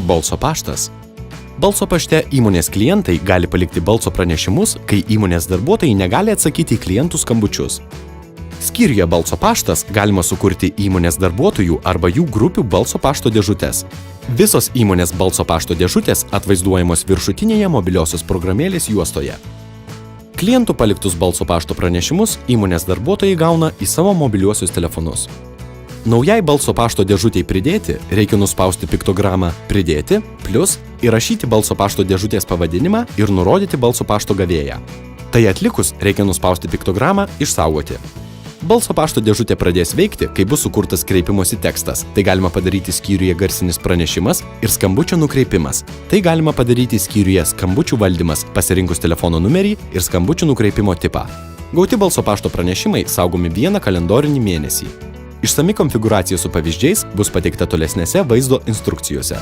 balso paštas. Balso pašte įmonės klientai gali palikti balso pranešimus, kai įmonės darbuotojai negali atsakyti į klientų skambučius. Skyriuje balso paštas galima sukurti įmonės darbuotojų arba jų grupių balso pašto dėžutes. Visos įmonės balso pašto dėžutės atvaizduojamos viršutinėje mobiliosios programėlės juostoje. Klientų paliktus balso pašto pranešimus įmonės darbuotojai gauna į savo mobiliuosius telefonus. Naujai balso pašto dėžutei pridėti reikia nuspausti piktogramą "Pridėti" plius įrašyti balso pašto dėžutės pavadinimą ir nurodyti balso pašto gavėją. Tai atlikus reikia nuspausti piktogramą "Išsaugoti". Balso pašto dėžutė pradės veikti, kai bus sukurtas kreipimosi tekstas. Tai galima padaryti skyriuje garsinis pranešimas ir skambučio nukreipimas. Tai galima padaryti skyriuje skambučių valdymas, pasirinkus telefono numerį ir skambučių nukreipimo tipą. Gauti balso pašto pranešimai saugomi 1 kalendorinį mėnesį. Išsami konfigūracija su pavyzdžiais bus pateikta tolesnėse vaizdo instrukcijose.